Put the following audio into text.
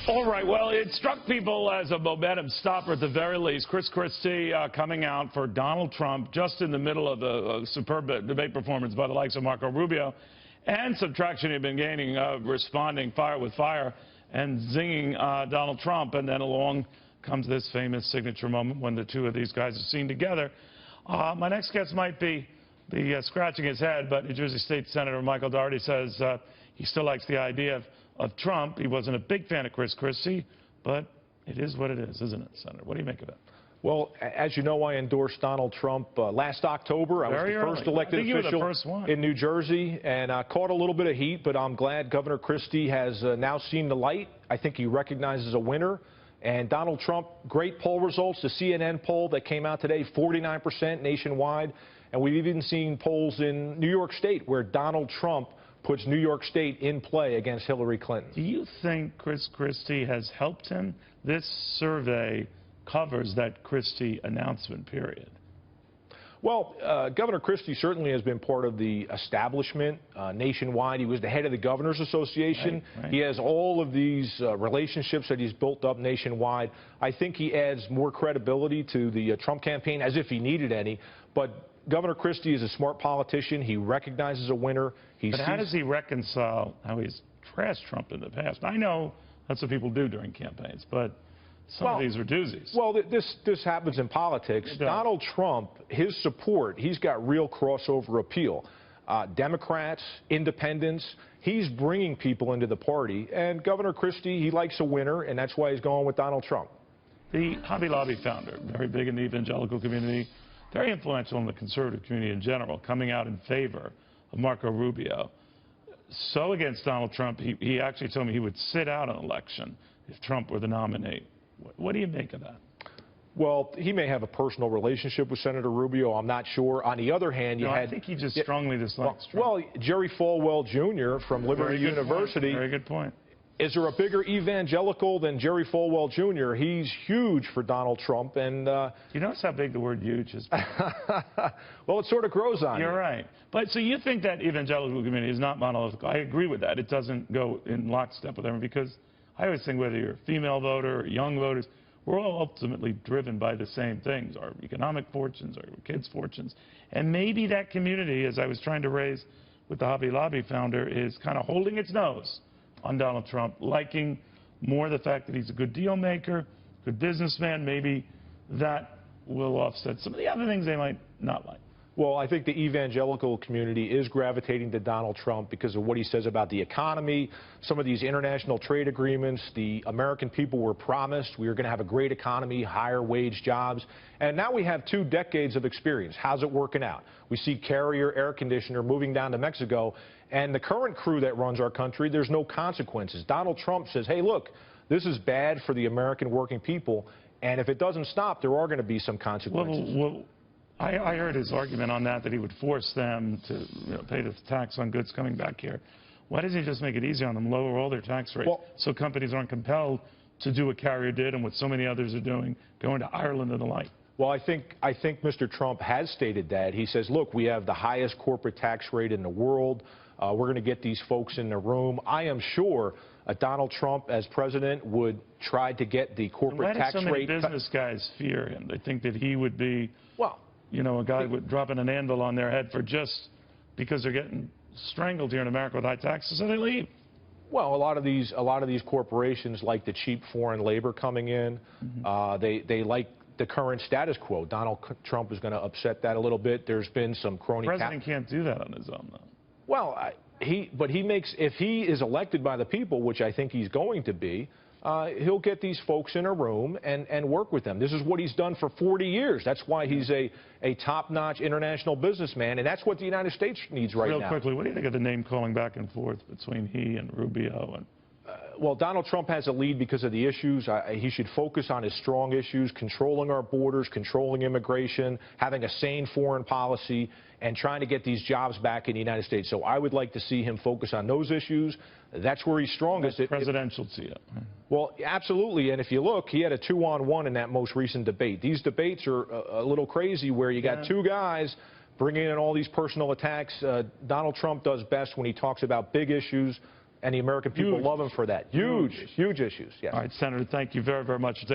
All right, well, it struck people as a momentum stopper at the very least. Chris Christie coming out for Donald Trump just in the middle of a superb debate performance by the likes of Marco Rubio, and some traction he'd been gaining, responding fire with fire and zinging Donald Trump. And then along comes this famous signature moment when the two of these guys are seen together. My next guest might be scratching his head, but New Jersey State Senator Michael Doherty says he still likes the idea of Trump. He wasn't a big fan of Chris Christie, but it is what it is, isn't it, Senator? What do you make of it? Well, as you know, I endorsed Donald Trump last October. I was the first elected official in New Jersey, and I caught a little bit of heat, but I'm glad Governor Christie has now seen the light. I think he recognizes a winner. And Donald Trump, great poll results. The CNN poll that came out today, 49% nationwide. And we've even seen polls in New York State where Donald Trump puts New York State in play against Hillary Clinton. Do you think Chris Christie has helped him? This survey covers that Christie announcement period. Well, Governor Christie certainly has been part of the establishment nationwide. He was the head of the Governors Association. Right. He has all of these relationships that he's built up nationwide. I think he adds more credibility to the Trump campaign, as if he needed any. But Governor Christie is a smart politician. He recognizes a winner. But how does he reconcile how he's trashed Trump in the past? I know that's what people do during campaigns, but some of these are doozies. Well, this happens in politics. Donald Trump, his support, he's got real crossover appeal. Democrats, independents, he's bringing people into the party. And Governor Christie, he likes a winner, and that's why he's going with Donald Trump. The Hobby Lobby founder, very big in the evangelical community, very influential in the conservative community in general, coming out in favor of Marco Rubio. So against Donald Trump, he actually told me he would sit out an election if Trump were the nominee. What do you make of that? Well, he may have a personal relationship with Senator Rubio. I'm not sure. On the other hand, I think he just strongly dislikes Trump. Well, Jerry Falwell Jr. from Liberty University. Very good point. Is there a bigger evangelical than Jerry Falwell Jr.? He's huge for Donald Trump. And you notice how big the word huge is? Well, it sort of grows on you. You're right. But so you think that evangelical community is not monolithic. I agree with that. It doesn't go in lockstep with everyone, because I always think whether you're a female voter or young voters, we're all ultimately driven by the same things, our economic fortunes, our kids' fortunes. And maybe that community, as I was trying to raise with the Hobby Lobby founder, is kind of holding its nose on Donald Trump, liking more the fact that he's a good deal maker, good businessman. Maybe that will offset some of the other things they might not like. Well, I think the evangelical community is gravitating to Donald Trump because of what he says about the economy, some of these international trade agreements. The American people were promised we were going to have a great economy, higher wage jobs, and now we have 2 decades of experience. How's it working out? We see Carrier air conditioner moving down to Mexico, and the current crew that runs our country, there's no consequences. Donald Trump says, hey, look, this is bad for the American working people, and if it doesn't stop, there are going to be some consequences. Well, I heard his argument on that he would force them to pay the tax on goods coming back here. Why doesn't he just make it easy on them, lower all their tax rates, so companies aren't compelled to do what Carrier did and what so many others are doing, going to Ireland and the like? Well, I think Mr. Trump has stated that. He says, look, we have the highest corporate tax rate in the world. We're going to get these folks in the room. I am sure Donald Trump, as president, would try to get the corporate tax rate. Why do so many business guys fear him? They think that he would be, a guy dropping an anvil on their head for just because they're getting strangled here in America with high taxes, so they leave. Well, a lot of these corporations like the cheap foreign labor coming in. They like the current status quo. Donald Trump is going to upset that a little bit. There's been some crony. The president can't do that on his own, though. Well, if he is elected by the people, which I think he's going to be, he'll get these folks in a room and work with them. This is what he's done for 40 years. That's why he's a top-notch international businessman, and that's what the United States needs right now. Real quickly, what do you think of the name calling back and forth between he and Rubio? Well, Donald Trump has a lead because of the issues. He should focus on his strong issues, controlling our borders, controlling immigration, having a sane foreign policy, and trying to get these jobs back in the United States. So I would like to see him focus on those issues. That's where he's strongest. That's presidential to you. Well, absolutely. And if you look, he had a 2-on-1 in that most recent debate. These debates are a little crazy where you got 2 guys bringing in all these personal attacks. Donald Trump does best when he talks about big issues, and the American people Huge. love him for that. Huge, huge issues. Yes. All right, Senator, thank you very, very much.